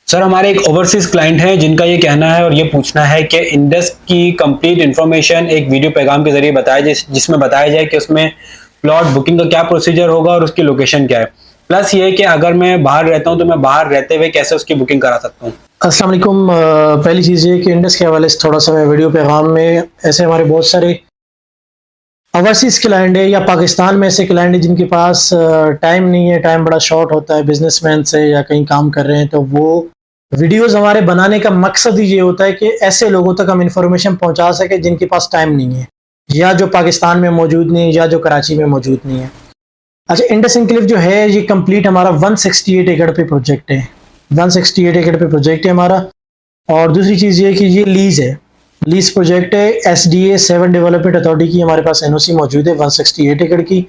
Sir हमारे एक overseas client हैं जिनका ये कहना है और ये पूछना है कि इंडस की कंप्लीट इन्फॉर्मेशन एक वीडियो पैगाम के जरिए बताया जाए, जिसमें बताया जाए कि उसमें प्लॉट बुकिंग का क्या प्रोसीजर होगा और उसकी लोकेशन क्या है। प्लस ये कि अगर मैं बाहर रहता हूँ तो मैं बाहर रहते हुए कैसे उसकी बुकिंग करा सकता हूँ। अस्सलाम वालेकुम। पहली चीज़ ये कि इंडस के हवाले से थोड़ा सा मैं वीडियो पैगाम में ऐसे हमारे बहुत सारे ओवरसीज़ क्लाइंट है या पाकिस्तान में ऐसे क्लाइंट है जिनके पास टाइम नहीं है, टाइम बड़ा शॉर्ट होता है बिजनेसमैन से या कहीं काम कर रहे हैं, तो वो वीडियोस हमारे बनाने का मकसद ही ये होता है कि ऐसे लोगों तक हम इंफॉर्मेशन पहुंचा सके जिनके पास टाइम नहीं है या जो पाकिस्तान में मौजूद नहीं है या जो कराची में मौजूद नहीं है। अच्छा, इंडस एन्क्लेव जो है ये कंप्लीट हमारा 168 एकड़ पे प्रोजेक्ट है। 168 एकड़ पे प्रोजेक्ट है हमारा। और दूसरी चीज़ ये कि ये लीज है, लीज प्रोजेक्ट है। SDA 7 डेवलपमेंट अथॉरिटी की हमारे पास NOC मौजूद है 168 एकड़ की।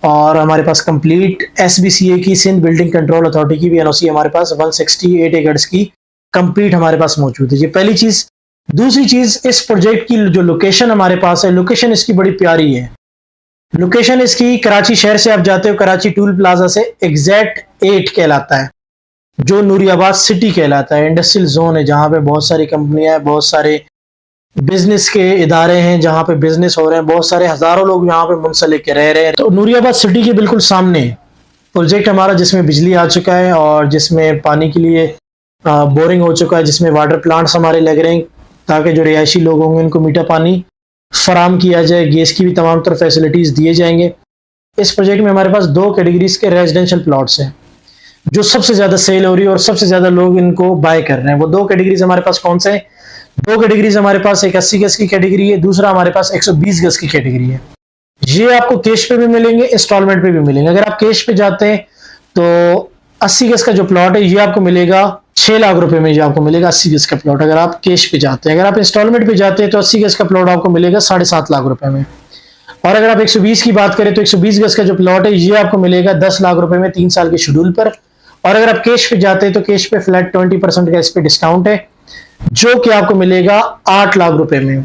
और हमारे पास कंप्लीट SBCA की, सिंध बिल्डिंग कंट्रोल अथॉरिटी की भी NOC हमारे पास 168 एकड़ की कंप्लीट हमारे पास मौजूद है। ये पहली चीज़। दूसरी चीज़, इस प्रोजेक्ट की जो लोकेशन हमारे पास है, लोकेशन इसकी बड़ी प्यारी है। लोकेशन इसकी कराची शहर से आप जाते हो, कराची टूल प्लाजा से एग्जैक्ट 8 कहलाता है, जो नूरियाबाद सिटी कहलाता है। इंडस्ट्रियल जोन है जहाँ पे बहुत सारी कंपनियां हैं, बहुत सारे बिजनेस के इदारे हैं जहाँ पे बिजनेस हो रहे हैं, बहुत सारे हजारों लोग यहाँ पे मुंसलिक के रह रहे हैं। तो नूरियाबाद सिटी के बिल्कुल सामने प्रोजेक्ट हमारा, जिसमें बिजली आ चुका है और जिसमें पानी के लिए बोरिंग हो चुका है, जिसमें वाटर प्लांट्स हमारे लग रहे हैं ताकि जो रिहायशी लोग होंगे उनको मीठा पानी फराम किया जाए। गैस की भी तमाम तरह फैसिलिटीज़ दिए जाएंगे। इस प्रोजेक्ट में हमारे पास 2 कैटेगरीज के रेजिडेंशियल प्लॉट्स हैं जो सबसे ज़्यादा सेल हो रही है और सबसे ज़्यादा लोग इनको बाय कर रहे हैं। वो 2 कैटेगरीज हमारे पास कौन से हैं? 2 कैटेगरीज हमारे पास, एक 80 गज की कैटेगरी है, दूसरा हमारे पास 120 गज की कैटेगरी है। ये आपको कैश पे भी मिलेंगे, इंस्टॉलमेंट पे भी मिलेंगे। अगर आप कैश पे जाते हैं तो 80 गज का जो प्लॉट है ये आपको मिलेगा 6 लाख रुपए में। ये आपको मिलेगा 80 गज का प्लॉट अगर आप कैश पे जाते हैं। अगर आप इंस्टॉलमेंट पे जाते हैं तो 80 गज का प्लॉट आपको मिलेगा 7.5 लाख रुपए में। और अगर आप 120 की बात करें तो 120 गज का जो प्लॉट है ये आपको मिलेगा 10 लाख रुपए में 3 साल के शेड्यूल पर। और अगर आप कैश पे जाते हैं तो कैश पे फ्लैट 20% का इस पे डिस्काउंट है, जो कि आपको मिलेगा 8 लाख रुपए में।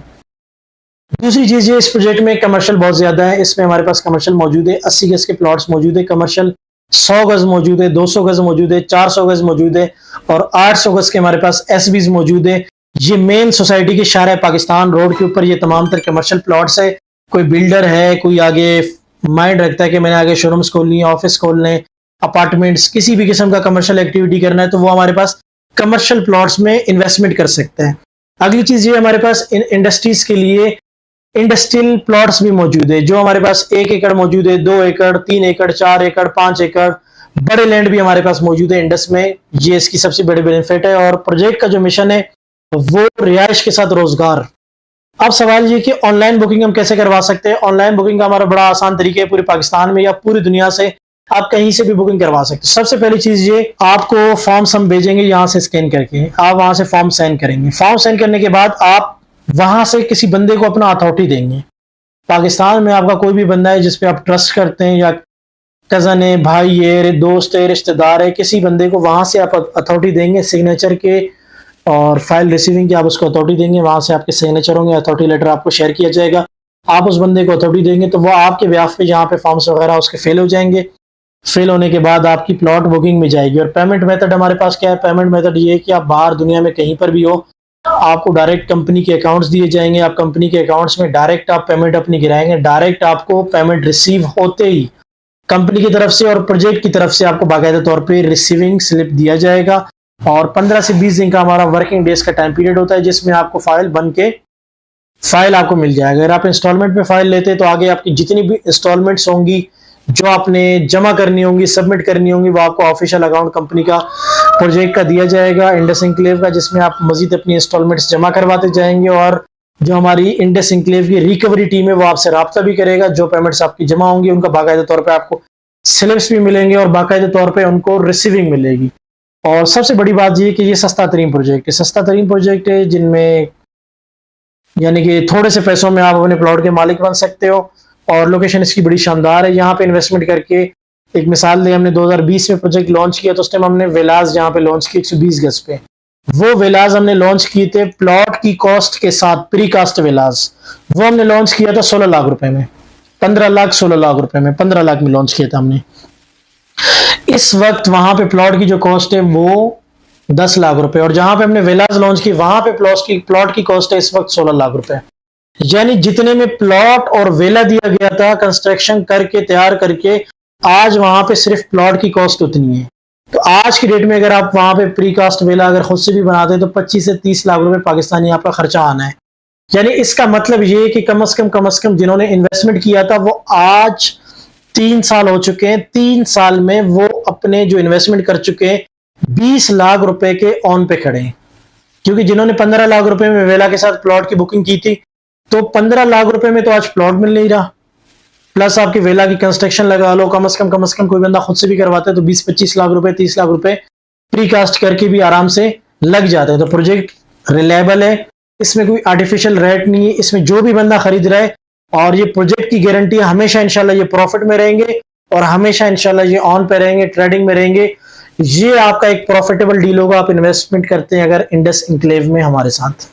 दूसरी चीज ये, इस प्रोजेक्ट में कमर्शियल बहुत ज्यादा है। इसमें हमारे पास कमर्शियल मौजूद है, 80 गज के प्लॉट्स मौजूद है, कमर्शियल 100 गज मौजूद है, 200 गज मौजूद है, 400 गज मौजूद है और 800 गज के हमारे पास SBs मौजूद है। ये मेन सोसाइटी के शारा पाकिस्तान रोड के ऊपर ये तमाम तर कमर्शियल प्लॉट्स है। कोई बिल्डर है, कोई आगे माइंड रखता है कि मैंने आगे शोरूम्स खोलनी है, ऑफिस खोलने, अपार्टमेंट्स, किसी भी किस्म का कमर्शियल एक्टिविटी करना है तो वो हमारे पास कमर्शियल प्लॉट्स में इन्वेस्टमेंट कर सकते हैं। अगली चीज ये, हमारे पास इंडस्ट्रीज के लिए इंडस्ट्रियल प्लॉट्स भी मौजूद है, जो हमारे पास 1 एकड़ मौजूद है, 2 एकड़, 3 एकड़, 4 एकड़, 5 एकड़, बड़े लैंड भी हमारे पास मौजूद है इंडस में। ये इसकी सबसे बड़ी बेनिफिट है। और प्रोजेक्ट का जो मिशन है वो रिहाइश के साथ रोजगार। अब सवाल ये कि ऑनलाइन बुकिंग हम कैसे करवा सकते हैं। ऑनलाइन बुकिंग का हमारा बड़ा आसान तरीका है, पूरे पाकिस्तान में या पूरी दुनिया से आप कहीं से भी बुकिंग करवा सकते हैं। सबसे पहली चीज ये, आपको फॉर्म्स हम भेजेंगे यहाँ से स्कैन करके, आप वहां से फॉर्म साइन करेंगे। फॉर्म साइन करने के बाद आप वहां से किसी बंदे को अपना अथॉरिटी देंगे। पाकिस्तान में आपका कोई भी बंदा है जिसपे आप ट्रस्ट करते हैं, या कजन है, भाई है, दोस्त है, रिश्तेदार है, किसी बंदे को वहां से आप अथॉरिटी देंगे सिग्नेचर के और फाइल रिसीविंग के, आप उसको अथॉरिटी देंगे। वहां से आपके सिग्नेचर होंगे, अथॉरिटी लेटर आपको शेयर किया जाएगा। आप उस बंदे को अथॉरिटी देंगे तो वो आपके ब्याफ पे यहाँ पे फॉर्म्स वगैरह उसके फेल हो जाएंगे। फेल होने के बाद आपकी प्लॉट बुकिंग में जाएगी। और पेमेंट मेथड हमारे पास क्या है? पेमेंट मेथड ये है कि आप बाहर दुनिया में कहीं पर भी हो, आपको डायरेक्ट कंपनी के अकाउंट्स दिए जाएंगे। आप कंपनी के अकाउंट्स में डायरेक्ट आप पेमेंट अपनी गिराएंगे। डायरेक्ट आपको पेमेंट रिसीव होते ही कंपनी की तरफ से और प्रोजेक्ट की तरफ से आपको बाकायदा तौर पे रिसीविंग स्लिप दिया जाएगा। और 15 से 20 दिन का हमारा वर्किंग डेज का टाइम पीरियड होता है, जिसमें आपको फाइल बन के फाइल आपको मिल जाएगा। अगर आप इंस्टॉलमेंट पे फाइल लेते हैं तो आगे आपकी जितनी भी इंस्टॉलमेंट्स होंगी जो आपने जमा करनी होंगी, सबमिट करनी होंगी, वो आपको ऑफिशियल अकाउंट कंपनी का प्रोजेक्ट का दिया जाएगा इंडस एन्क्लेव का, जिसमें आप मजीद अपनी इंस्टॉलमेंट्स जमा करवाते जाएंगे। और जो हमारी इंडस एन्क्लेव की रिकवरी टीम है वो आपसे रब्ता भी करेगा। जो पेमेंट्स आपकी जमा होंगी उनका बाकायदा तौर पर आपको स्लिप्स भी मिलेंगे और बाकायदा तौर पर उनको रिसीविंग मिलेगी। और सबसे बड़ी बात यह कि ये सस्ता तरीन प्रोजेक्ट है, सस्ता तरीन प्रोजेक्ट है जिनमें यानी कि थोड़े से पैसों में आप अपने प्लॉट के मालिक बन सकते हो। और लोकेशन इसकी बड़ी शानदार है। यहाँ पे इन्वेस्टमेंट करके, एक मिसाल दे, हमने 2020 में प्रोजेक्ट लॉन्च किया तो उस टाइम हमने विलास यहाँ पे लॉन्च किए 120 गज पे। वो विलास हमने लॉन्च किए थे प्लॉट की कॉस्ट के साथ, प्री कास्ट विलास, वो हमने लॉन्च किया था 16 लाख रुपए में, 15 लाख 16 लाख रुपए में, 15 लाख में लॉन्च किया था हमने। इस वक्त वहां पे प्लॉट की जो कॉस्ट है वो 10 लाख रुपए, और जहां पे हमने विलाज लॉन्च की वहां पे प्लॉट की कॉस्ट है इस वक्त 16 लाख रुपए। यानी जितने में प्लॉट और विला दिया गया था कंस्ट्रक्शन करके तैयार करके, आज वहां पे सिर्फ प्लॉट की कॉस्ट उतनी है। तो आज की डेट में अगर आप वहां पे प्रीकास्ट विला अगर खुद से भी बनाते हैं तो 25 से 30 लाख रुपए पाकिस्तानी आपका खर्चा आना है। यानी इसका मतलब ये है कि कम से कम जिन्होंने इन्वेस्टमेंट किया था वो आज 3 साल हो चुके हैं, 3 साल में वो अपने जो इन्वेस्टमेंट कर चुके हैं 20 लाख रुपए के ऑन पे खड़े हैं। क्योंकि जिन्होंने 15 लाख रुपए में वेला के साथ प्लॉट की बुकिंग की थी, तो 15 लाख रुपए में तो आज प्लॉट मिल नहीं रहा, प्लस आपकी वेला की कंस्ट्रक्शन लगा लो, कम से कम कोई बंदा खुद से भी करवाता है तो 20-25 लाख रुपए 30 लाख रुपए प्रीकास्ट करके भी आराम से लग जाते हैं। तो प्रोजेक्ट रिलायबल है, इसमें कोई आर्टिफिशियल रेट नहीं है, इसमें जो भी बंदा खरीद रहा है, और ये प्रोजेक्ट की गारंटी है हमेशा इंशाल्लाह ये प्रॉफिट में रहेंगे और हमेशा इंशाल्लाह ये ऑन पे रहेंगे, ट्रेडिंग में रहेंगे। ये आपका एक प्रॉफिटेबल डील होगा, आप इन्वेस्टमेंट करते हैं अगर इंडस एन्क्लेव में हमारे साथ।